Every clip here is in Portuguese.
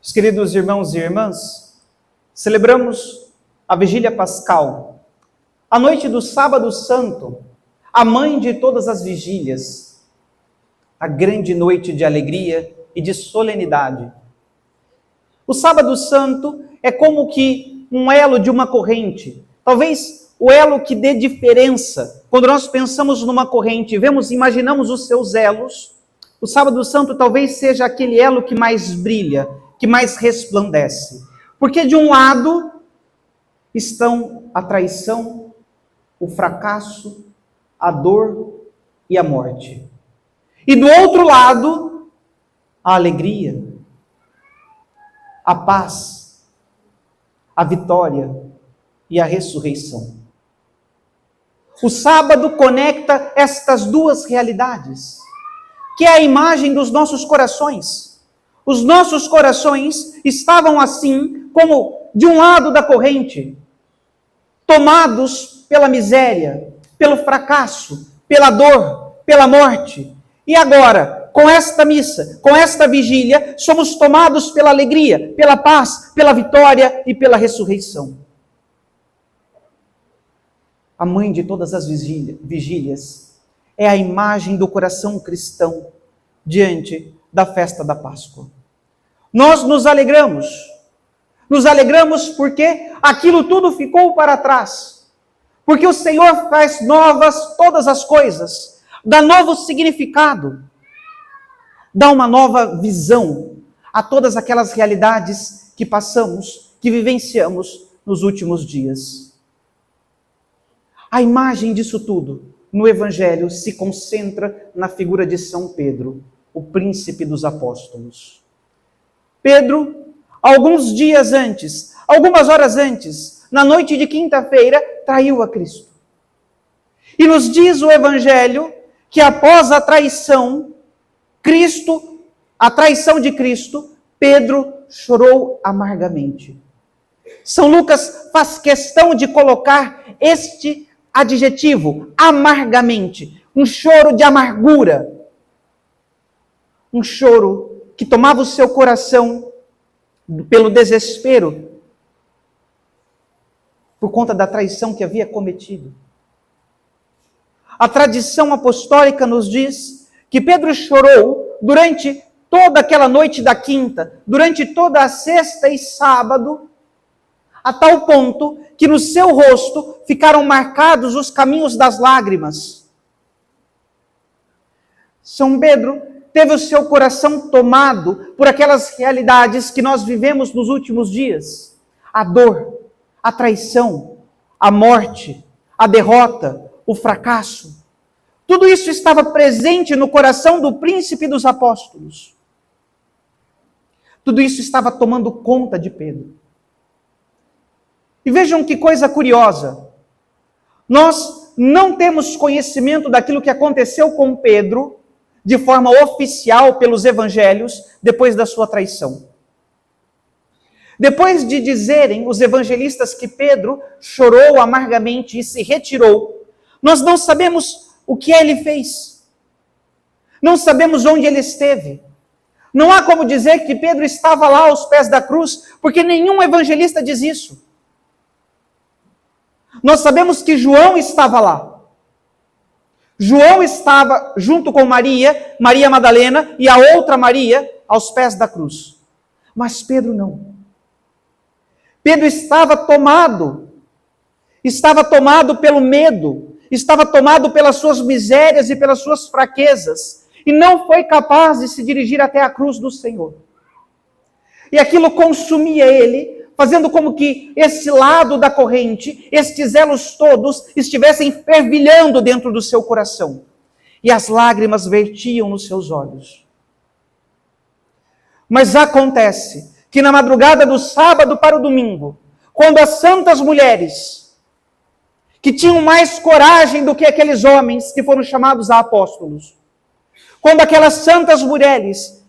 Meus queridos irmãos e irmãs, celebramos a Vigília Pascal, a noite do Sábado Santo, a mãe de todas as vigílias, a grande noite de alegria e de solenidade. O Sábado Santo é como que um elo de uma corrente, talvez o elo que dê diferença. Quando nós pensamos numa corrente, imaginamos os seus elos, o Sábado Santo talvez seja aquele elo que mais brilha, que mais resplandece. Porque de um lado estão a traição, o fracasso, a dor e a morte. E do outro lado, a alegria, a paz, a vitória e a ressurreição. O sábado conecta estas duas realidades, que é a imagem dos nossos corações. Os nossos corações estavam assim, como de um lado da corrente, tomados pela miséria, pelo fracasso, pela dor, pela morte. E agora, com esta missa, com esta vigília, somos tomados pela alegria, pela paz, pela vitória e pela ressurreição. A mãe de todas as vigílias é a imagem do coração cristão diante da festa da Páscoa. Nós nos alegramos porque aquilo tudo ficou para trás, porque o Senhor faz novas todas as coisas, dá novo significado, dá uma nova visão a todas aquelas realidades que passamos, que vivenciamos nos últimos dias. A imagem disso tudo, no Evangelho, se concentra na figura de São Pedro, o príncipe dos apóstolos. Pedro, alguns dias antes, algumas horas antes, na noite de quinta-feira, traiu a Cristo. E nos diz o Evangelho que após a traição de Cristo, Pedro chorou amargamente. São Lucas faz questão de colocar este adjetivo, amargamente, um choro de amargura, um choro que tomava o seu coração pelo desespero, por conta da traição que havia cometido. A tradição apostólica nos diz que Pedro chorou durante toda aquela noite da quinta, durante toda a sexta e sábado, a tal ponto que no seu rosto ficaram marcados os caminhos das lágrimas. São Pedro teve o seu coração tomado por aquelas realidades que nós vivemos nos últimos dias. A dor, a traição, a morte, a derrota, o fracasso. Tudo isso estava presente no coração do príncipe dos apóstolos. Tudo isso estava tomando conta de Pedro. E vejam que coisa curiosa. Nós não temos conhecimento daquilo que aconteceu com Pedro de forma oficial pelos evangelhos depois da sua traição. Depois de dizerem os evangelistas que Pedro chorou amargamente e se retirou, nós não sabemos o que ele fez. Não sabemos onde ele esteve. Não há como dizer que Pedro estava lá aos pés da cruz, porque nenhum evangelista diz isso. Nós sabemos que João estava lá. João estava junto com Maria, Maria Madalena e a outra Maria aos pés da cruz. Mas Pedro não. Pedro estava tomado pelo medo, estava tomado pelas suas misérias e pelas suas fraquezas, e não foi capaz de se dirigir até a cruz do Senhor. E aquilo consumia ele, fazendo como que esse lado da corrente, estes elos todos, estivessem fervilhando dentro do seu coração. E as lágrimas vertiam nos seus olhos. Mas acontece que na madrugada do sábado para o domingo, quando as santas mulheres, que tinham mais coragem do que aqueles homens que foram chamados a apóstolos, quando aquelas santas mulheres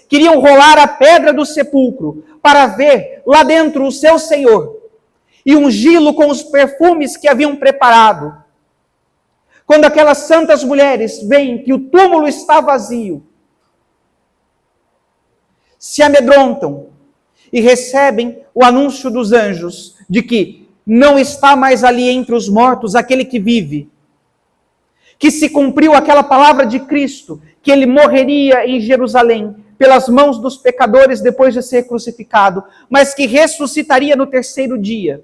queriam rolar a pedra do sepulcro para ver lá dentro o seu Senhor e ungí-lo com os perfumes que haviam preparado. Quando aquelas santas mulheres veem que o túmulo está vazio, se amedrontam e recebem o anúncio dos anjos de que não está mais ali entre os mortos aquele que vive, que se cumpriu aquela palavra de Cristo, que ele morreria em Jerusalém pelas mãos dos pecadores depois de ser crucificado, mas que ressuscitaria no terceiro dia.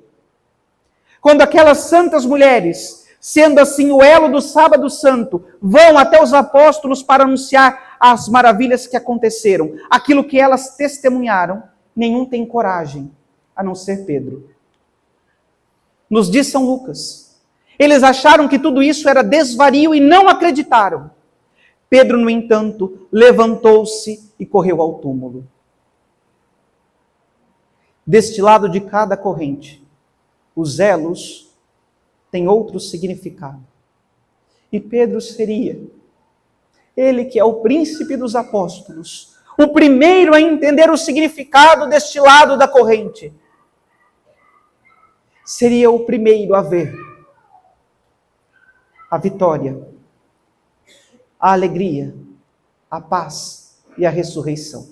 Quando aquelas santas mulheres, sendo assim o elo do sábado santo, vão até os apóstolos para anunciar as maravilhas que aconteceram, aquilo que elas testemunharam, nenhum tem coragem, a não ser Pedro. Nos diz São Lucas, eles acharam que tudo isso era desvario e não acreditaram. Pedro, no entanto, levantou-se e correu ao túmulo. Deste lado de cada corrente, os elos têm outro significado. E Pedro seria, ele que é o príncipe dos apóstolos, o primeiro a entender o significado deste lado da corrente. Seria o primeiro a ver a vitória, a alegria, a paz e a ressurreição.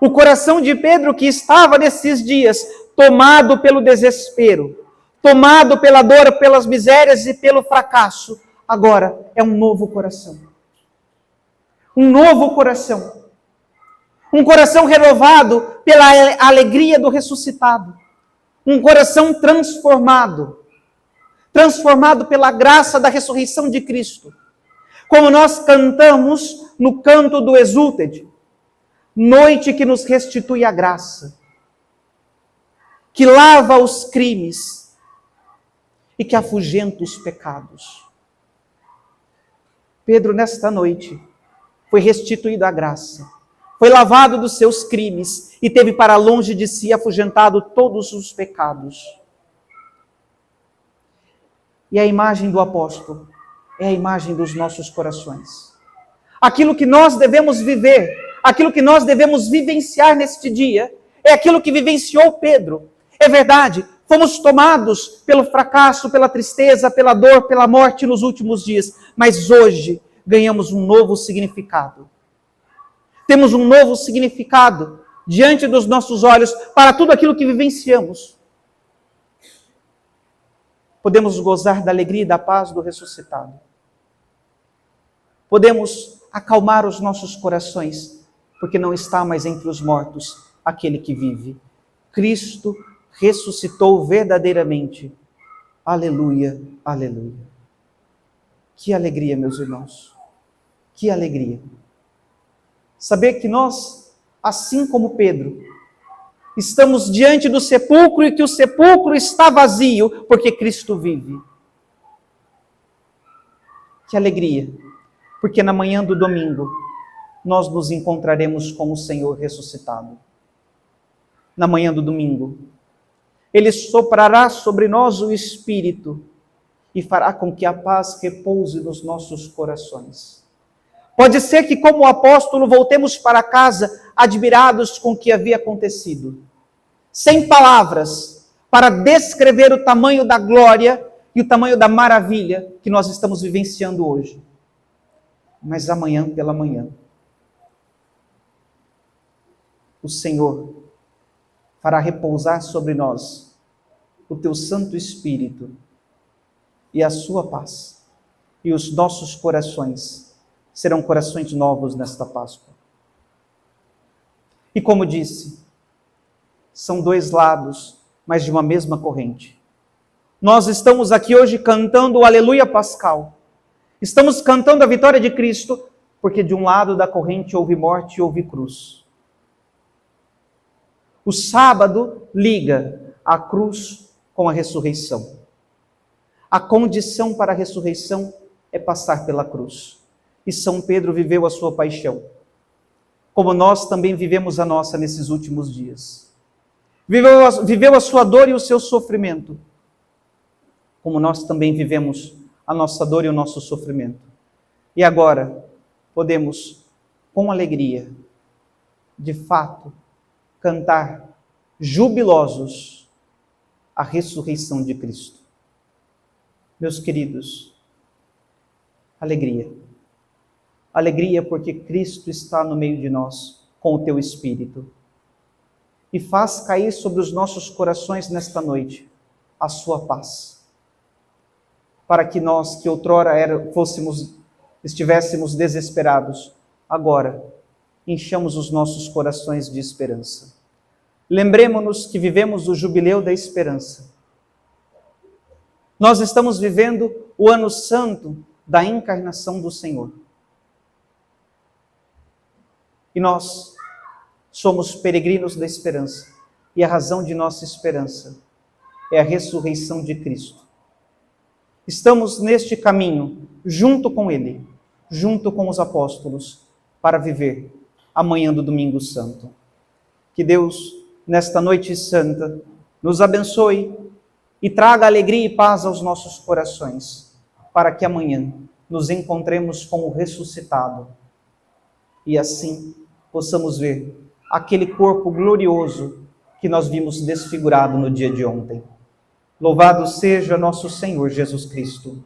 O coração de Pedro, que estava nesses dias tomado pelo desespero, tomado pela dor, pelas misérias e pelo fracasso, agora é um novo coração. Um novo coração. Um coração renovado pela alegria do ressuscitado. Um coração transformado. Transformado pela graça da ressurreição de Cristo. Como nós cantamos no canto do Exultet, noite que nos restitui a graça, que lava os crimes e que afugenta os pecados. Pedro, nesta noite, foi restituído à graça, foi lavado dos seus crimes e teve para longe de si afugentado todos os pecados. E a imagem do apóstolo é a imagem dos nossos corações. Aquilo que nós devemos viver, aquilo que nós devemos vivenciar neste dia, é aquilo que vivenciou Pedro. É verdade, fomos tomados pelo fracasso, pela tristeza, pela dor, pela morte nos últimos dias, mas hoje ganhamos um novo significado. Temos um novo significado diante dos nossos olhos para tudo aquilo que vivenciamos. Podemos gozar da alegria e da paz do ressuscitado. Podemos acalmar os nossos corações, porque não está mais entre os mortos aquele que vive. Cristo ressuscitou verdadeiramente. Aleluia, aleluia. Que alegria, meus irmãos. Que alegria. Saber que nós, assim como Pedro, estamos diante do sepulcro e que o sepulcro está vazio, porque Cristo vive. Que alegria, porque na manhã do domingo nós nos encontraremos com o Senhor ressuscitado. Na manhã do domingo, Ele soprará sobre nós o Espírito e fará com que a paz repouse nos nossos corações. Pode ser que, como o apóstolo, voltemos para casa admirados com o que havia acontecido, sem palavras para descrever o tamanho da glória e o tamanho da maravilha que nós estamos vivenciando hoje. Mas amanhã pela manhã, o Senhor fará repousar sobre nós o teu Santo Espírito e a sua paz, e os nossos corações serão corações novos nesta Páscoa. E como disse, são dois lados, mas de uma mesma corrente. Nós estamos aqui hoje cantando o Aleluia Pascal. Estamos cantando a vitória de Cristo, porque de um lado da corrente houve morte e houve cruz. O sábado liga a cruz com a ressurreição. A condição para a ressurreição é passar pela cruz. E São Pedro viveu a sua paixão, como nós também vivemos a nossa nesses últimos dias. Viveu a sua dor e o seu sofrimento, como nós também vivemos a nossa dor e o nosso sofrimento. E agora podemos, com alegria, de fato, cantar jubilosos a ressurreição de Cristo. Meus queridos, alegria. Alegria porque Cristo está no meio de nós, com o teu Espírito. E faz cair sobre os nossos corações nesta noite a sua paz. Para que nós, que outrora estivéssemos desesperados, agora enchamos os nossos corações de esperança. Lembremos-nos que vivemos o jubileu da esperança. Nós estamos vivendo o ano santo da encarnação do Senhor. E nós somos peregrinos da esperança. E a razão de nossa esperança é a ressurreição de Cristo. Estamos neste caminho, junto com Ele, junto com os apóstolos, para viver amanhã do Domingo Santo. Que Deus, nesta noite santa, nos abençoe e traga alegria e paz aos nossos corações, para que amanhã nos encontremos com o ressuscitado e assim possamos ver aquele corpo glorioso que nós vimos desfigurado no dia de ontem. Louvado seja nosso Senhor Jesus Cristo.